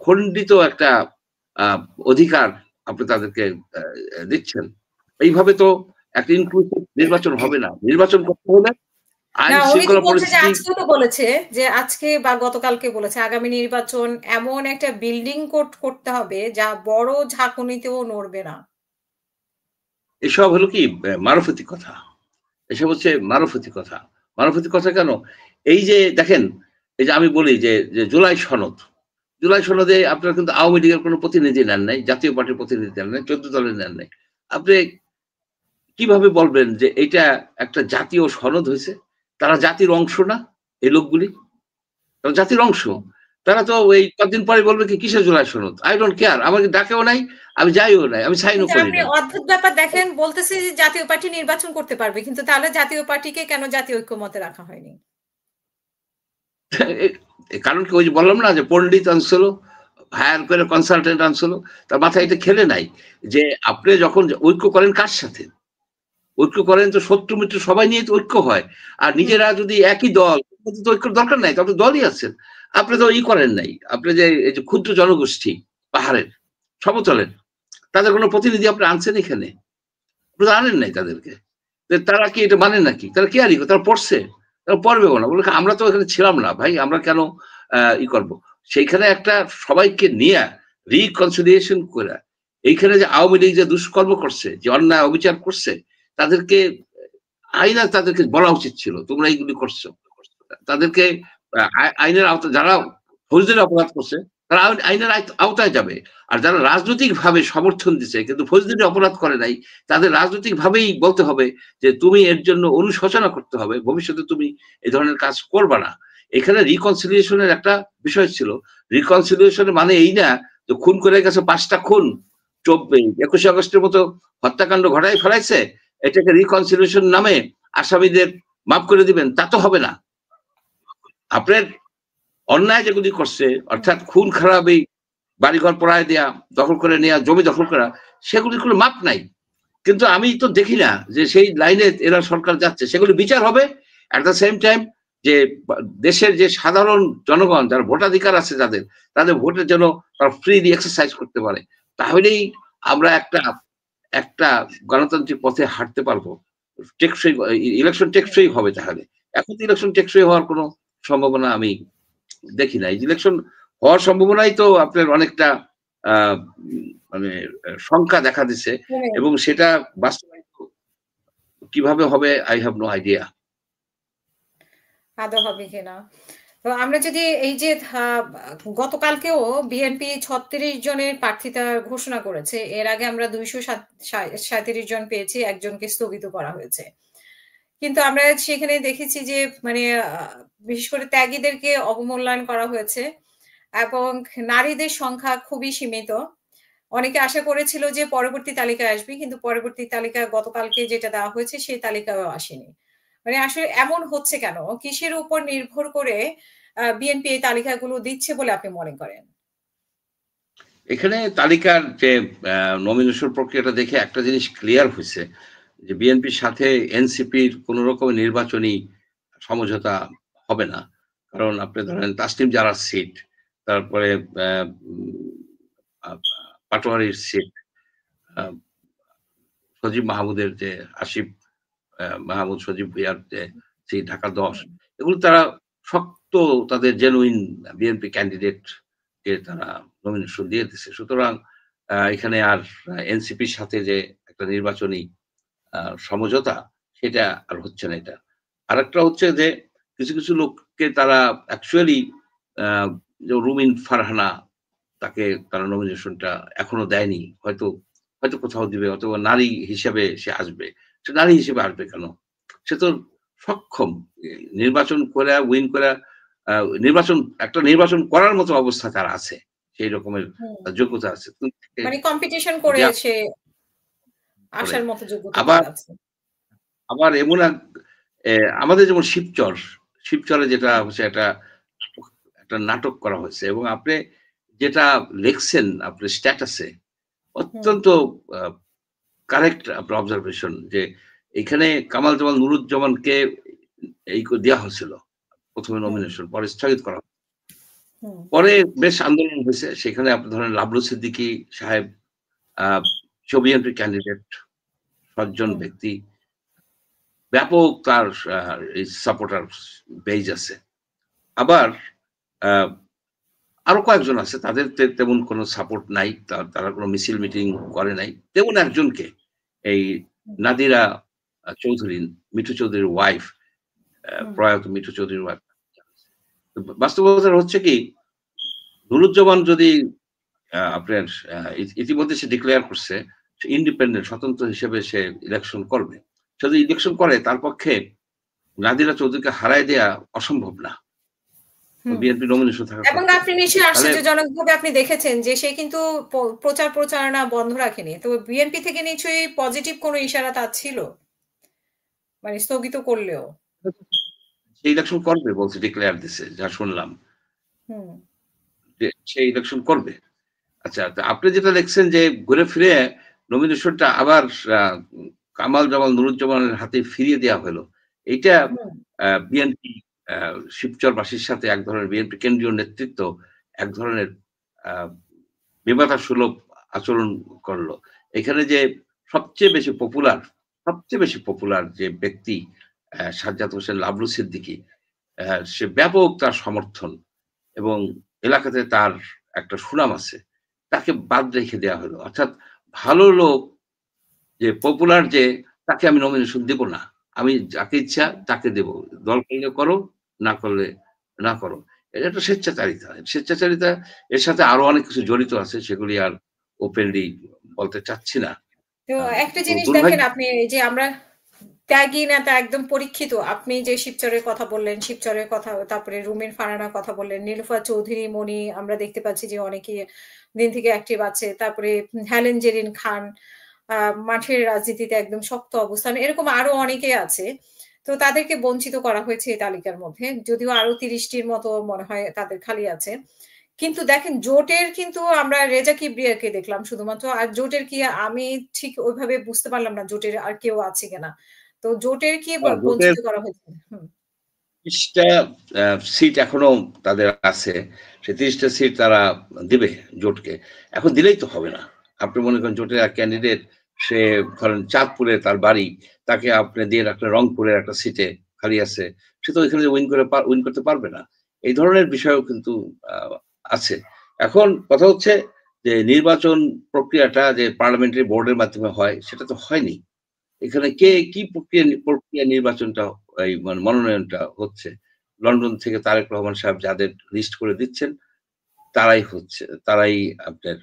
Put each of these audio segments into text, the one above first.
খণ্ডিত একটা অধিকার আপনি তাদেরকে দিচ্ছেন। এইভাবে তো একটা ইনক্লুসিভ নির্বাচন হবে না। নির্বাচন করতে হলে আইন না, উনি তো শৃঙ্খলা বলছে যে পরিস্থিতি আজকেও তো বলেছে যে আজকে বা গতকালকে বলেছে আগামী নির্বাচন এমন একটা বিল্ডিং কোড করতে হবে যা বড় ঝাঁকুনিতেও নড়বে না। এসব হলো কি মারফতি কথা। এসব হচ্ছে মারফতি কথা। মারফতি কথা কেন? এই যে দেখেন, এই যে আমি বলি যে জুলাই সনদ। জুলাই সনদে আপনার কিন্তু আওয়ামী লীগের কোন প্রতিনিধি নেন নাই, জাতীয় পার্টির প্রতিনিধি নেন নাই, ১৪ দলের নেন নাই। আপনি কিভাবে বলবেন যে এটা একটা জাতীয় সনদ হইছে? তারা জাতির অংশ না এই লোকগুলি? তারা জাতির অংশ। তারা তো এই কদিন পরে বলবে কি কিসের জুলাই সনদ? I don't care আমাকে ডাকেও নাই, আমি যাইও নাই, আমি সাইনও কিন্তু করি আপনি নাই। অদ্ভুত ব্যাপার দেখেন, বলতেছে যে জাতীয় পার্টি নির্বাচন করতে পারবে, কিন্তু তাহলে জাতীয় পার্টিকে কেন জাতীয় ঐক্যমত্যে রাখা হয়নি? কারণ কি ওই যে বললাম না যে পণ্ডিত আনছিল, হায়ার করে কনসালটেন্ট আনছিল, তার মাথায় এটা খেলে নাই যে আপনি যখন ঐক্য করেন কার সাথে? ঐক্য করেন তো শত্রু মিত্র সবাই নিয়ে তো ঐক্য হয়। আর হুম। নিজেরা যদি একই দল, তো ঐক্যর দরকার নাই, আপনি দলই আছেন। আপনি তো করেন নাই। আপনি যে এই যে ক্ষুদ্র জনগোষ্ঠী পাহাড়ের, সমতলের, তাদের কোনো প্রতিনিধি আপনি আনছেন এখানে? আপনি তো আনেন নাই তাদেরকে। তারা কি এটা মানে নাকি? তারা কেয়ারই করে, তারা পড়ছে। তারা পড়বেও না। বলে আমরা তো এখানে ছিলাম না ভাই, আমরা কেন করব? সেইখানে একটা সবাইকে নিয়া রিকনসিলিয়েশন কইরা এইখানে যে আওয়ামী লীগ যে দুষ্কর্ম করছে, যে অন্যায় অবিচার করছে, তাদেরকে আইনে তাদেরকে বলা উচিত ছিল তোমরা এইগুলি করছো। তাদেরকে আইনের আওতায় যারা ফৌজদারি অপরাধ করছে তারা আইনের আওতায় যাবে। আর যারা রাজনৈতিক ভাবে সমর্থন দিচ্ছে কিন্তু ফৌজদারি অপরাধ করে নাই, তাদের রাজনৈতিক ভাবেই বলতে হবে যে তুমি এর জন্য অনুশোচনা করতে হবে, ভবিষ্যতে তুমি এই ধরনের কাজ করবা না। এখানে রিকনসিলিয়েশনের একটা বিষয় ছিল। রিকনসিলিয়েশনের মানে এই না যে খুন করে গেছে ৫টা খুন, ২১শে আগস্টের মতো হত্যাকাণ্ড ঘটাই ফেলাইছে, এটাকে রিকনসিলিয়েশন নামে আসামিদের মাফ করে দিবেন, তা তো হবে না। আপনার অন্যায় যেগুলি করছে, অর্থাৎ খুন খারাপই, বাড়িঘর পোড়ায় দেয়া, দখল করে নেওয়া, জমি দখল করা, সেগুলির কোনো মাপ নাই। কিন্তু আমি তো দেখি না যে সেই লাইনে এরা সরকার যাচ্ছে। সেগুলি বিচার হবে। এট দ্য সেম টাইম যে দেশের যে সাধারণ জনগণ যারা ভোটাধিকার আছে যাদের, তাদের ভোটের জন্য তারা ফ্রিলি এক্সারসাইজ করতে পারে। তাহলেই আমরা একটা একটা গণতান্ত্রিক পথে হাঁটতে পারবো। টেকসই ইলেকশন টেকসই হবে তাহলে। এখন তো ইলেকশন টেকসই হওয়ার কোনো সম্ভাবনা আমি দেখি না। ইলেকশন হওয়ার সম্ভাবনাই তো আপনার অনেকটা আ মানে শঙ্কা দেখা দিচ্ছে হ্যাঁ। এবং সেটা বাস্তবায়িত কিভাবে হবে I have no idea। আদৌ হবে কিনা? তো আমরা যদি এই যে গতকালকেও বিএনপি ৩৬ জনের প্রার্থিতা ঘোষণা করেছে। এর আগে আমরা ২৩৭ জন পেয়েছি, একজনকে স্থগিত করা হয়েছে। কিন্তু আমরা সেখানে দেখেছি যে মানে বিশেষ করে ত্যাগীদেরকে অবমূল্যায়ন করা হয়েছে এবং নারীদের সংখ্যা খুবই সীমিত। অনেকে আশা করেছিল যে পরবর্তী তালিকায় আসবে, কিন্তু পরবর্তী তালিকা গতকালকে যেটা দেওয়া হয়েছে সেই তালিকায়ও আসেনি। মানে আসলে এমন হচ্ছে কেন? কিসের উপর নির্ভর করে বিএনপি এই তালিকাগুলো দিচ্ছে বলে আপনি মনে করেন? এখানে তালিকার যে নমিনেশন প্রক্রিয়াটা দেখে একটা জিনিস ক্লিয়ার হইছে যে বিএনপির সাথে এনসিপির কোন রকমের নির্বাচনী সমঝোতা হবে না। কারণ আপনি ধরেন তাসনিম জারার সিট, তারপরে আ উম আ পাটোয়ারির সিট, আ সজীব মাহমুদের যে আসিফ মাহমুদ সজীব ভুইয়ার যে সেই ঢাকা-১০, হুম, এগুলো তারা শক্ত তাদের জেনুইন বিএনপি ক্যান্ডিডেট কে তারা নমিনেশন দিয়ে দিছে। সুতরাং এখানে আর এনসিপির সাথে যে একটা নির্বাচনী সমঝোতা, সেটা আর হচ্ছে না এটা। আরেকটা হচ্ছে যে কিছু লোককে তারা অ্যাকচুয়ালি আ যে রুমিন ফারহানা, তাকে তারা নমিনেশনটা এখনো দেয়নি। হয়তো কোথাও দিবে অথবা নারী হিসেবে সে আসবে। সে নারী হিসেবে আসবে কেন? সে তো সক্ষম। এ নির্বাচন করে উইন করা আ নির্বাচন করার মতো অবস্থা তার আছে। সেই রকমের হুম। যোগ্যতা আছে। কিন্তু তাকে মানে কম্পিটিশন করে দেয়া সে করে। আসার মতো যোগ্যতা আবার তার আছে। আবার এমন এক আমাদের যেমন শিবচরে যেটা হুম, হচ্ছে একটা নাটক করা হয়েছে এবং আপনি যেটা লিখছেন আপনার স্ট্যাটাসে হুম, অত্যন্ত আ কারেক্ট আপনার অবজারভেশন যে এখানে কামাল জামাল নুরুজ্জামানকে দেয়া হয়েছিল। ১ম এ হুম। নমিনেশন পরে স্থগিত করা হয়। পরে বেশ আন্দোলন হয়েছে, সেখানে আপনি ধরেন লাবলু সিদ্দিকী সাহেব বিএনপি ক্যান্ডিডেট, সজ্জন ব্যক্তি, ব্যাপক তার সাপোর্টার বেজ আছে। আবার আরো কয়েকজন আছে, তাদের তেমন কোনো সাপোর্ট নাই, তারা কোনো মিছিল মিটিং করে নাই। তেমন একজনকে, এই নাদিরা চৌধুরী, মিঠু চৌধুরীর ওয়াইফ, প্রয়াত মিঠু চৌধুরীর ওয়াইফ। বাস্তবতা হচ্ছে কি, নুরুজ্জামান যদি আপনার ইতিমধ্যে সে ডিক্লেয়ার করছে ইন্ডিপেন্ডেন্ট, স্বতন্ত্র হিসেবে সে ইলেকশন করবে। যদি ইলেকশন করে, তার পক্ষে নাদিরা চৌধুরীকে হারাই দেয়া অসম্ভব না, বিএনপি নমিনেশন থাকা। এবং আপনি নিশ্চয়ই আশ্চর্যজনকভাবে আপনি দেখেছেন যে সে কিন্তু প্রচারণা বন্ধ রাখেনি। তো বিএনপি থেকে নিশ্চয়ই পজিটিভ কোনো ইশারা তার ছিল, মানে স্থগিত করলেও সে ইলেকশন করবে বলছে, ডিক্লেয়ার দিছে, যা শুনলাম যে সে ইলেকশন করবে। আচ্ছা, আপনি যেটা দেখছেন যে ঘুরে ফিরে নমিনেশনটা আবার কামাল জামাল নুরুজ্জামানের হাতে ফিরিয়ে দেওয়া হলো, এইটা বিএনপি শিবচরবাসীর সাথে এক ধরনের, বিএনপি কেন্দ্রীয় নেতৃত্ব এক ধরনের বিবাদসুলভ আচরণ করলো। এখানে যে সবচেয়ে বেশি পপুলার যে ব্যক্তি সাজ্জাদ হোসেন লাবলু সিদ্দিকী, সে ব্যাপক তার সমর্থন এবং এলাকাতে তার একটা সুনাম আছে, তাকে বাদ রেখে দেওয়া হলো। অর্থাৎ ভালো লোক যে পপুলার, যে তাকে আমি নমিনেশন দেব না, আমি যাকে ইচ্ছা তাকে দেব, দল করলে করো, না করলে না করো। এটা একটা স্বেচ্ছাচারিতা। এর সাথে আরো অনেক কিছু জড়িত আছে, সেগুলি আর ওপেনলি বলতে চাচ্ছি না। তো একটা জিনিস দেখেন আপনি, যে আমরা ত্যাগী নেতা, একদম পরীক্ষিত। আপনি যে শিবচরের কথা বললেন, শিবচরের কথা, তারপরে রুমিন ফারহানার কথা বললেন, নীলুফার চৌধুরী মনি, আমরা দেখতে পাচ্ছি যে অনেকে দিন থেকে অ্যাক্টিভ আছে। তারপরে হেলেন জেরিন খান, মাঠের রাজনীতিতে একদম শক্ত অবস্থান, এরকম আরো অনেকে আছে। তো তাদেরকে বঞ্চিত করা হয়েছে এই তালিকার মধ্যে, যদিও আরো 30টির মতো মনে হয় তাদের খালি আছে। কিন্তু দেখেন জোটের কিন্তু আমরা রেজা কিবরিয়াকে দেখলাম শুধুমাত্র, আর জোটের কি আমি ঠিক ওইভাবে বুঝতে পারলাম না জোটের আর কেউ আছে কিনা। তো জোটের কি বঞ্চিত করা হয়েছে? 30টা সিট এখনো তাদের আছে, সে 30টা সিট তারা দিবে জোটকে। এখন দিলেই তো হবে না। আপনি মনে করেন জোটের এক ক্যান্ডিডেট, সে ধরেন চাঁদপুরে তার বাড়ি, তাকে আপনি দিয়ে রাখলেন রংপুরের একটা সিটে খালি আছে, সে তো ওইখানে উইন করতে পারবে না। এই ধরনের বিষয়ও কিন্তু আছে। এখন কথা হচ্ছে যে নির্বাচন প্রক্রিয়াটা যে পার্লামেন্টারি বোর্ডের মাধ্যমে হয়, সেটা তো হয়নি। এখানে কি প্রক্রিয়া নির্বাচনটা, এই মনোনয়নটা হচ্ছে, লন্ডন থেকে তারেক রহমান সাহেব যাদের লিস্ট করে দিচ্ছেন তারাই আপনার,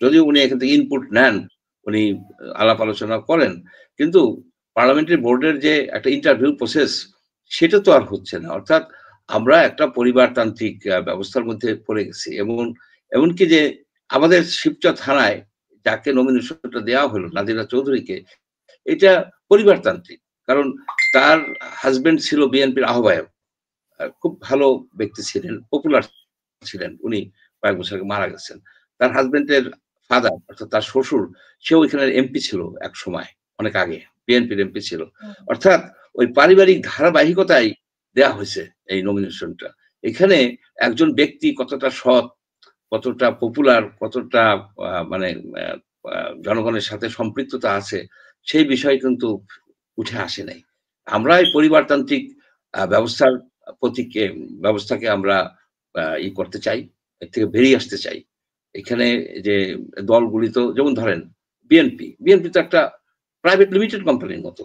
যদিও উনি এখান থেকে ইনপুট নেন, উনি আলাপ আলোচনা করেন, কিন্তু পার্লামেন্টারি বোর্ডের যে একটা ইন্টারভিউ প্রসেস, সেটা তো আর হচ্ছে না। অর্থাৎ আমরা একটা পরিবারতান্ত্রিক ব্যবস্থার মধ্যে পড়ে গেছি। এমনকি যে আমাদের শিবচর থানায় যাকে নমিনেশনটা দেওয়া হলো, নাদিরা চৌধুরীকে, এটা পরিবারতান্ত্রিক। কারণ তার হাজবেন্ড ছিল বিএনপির আহ্বায়ক, খুব ভালো ব্যক্তি ছিলেন, পপুলার ছিলেন। উনি কয়েক বছর আগে মারা গেছেন। তার হাজবেন্ডের ফাদার, অর্থাৎ তার শ্বশুর, সেও এখানে এমপি ছিল এক সময়, অনেক আগে বিএনপির এমপি ছিল। অর্থাৎ ওই পারিবারিক ধারাবাহিকতায় দেয়া হয়েছে এই নমিনেশনটা। এখানে একজন ব্যক্তি কতটা সৎ, কতটা পপুলার, কতটা মানে জনগণের সাথে সম্পৃক্ততা আছে, সেই বিষয় কিন্তু উঠে আসে নাই। আমরা এই পরিবারতান্ত্রিক ব্যবস্থাকে আমরা করতে চাই, এর থেকে বেরিয়ে আসতে চাই। এখানে যে দলগুলি তো, যেমন ধরেন বিএনপি তো একটা প্রাইভেট লিমিটেড কোম্পানির মতো,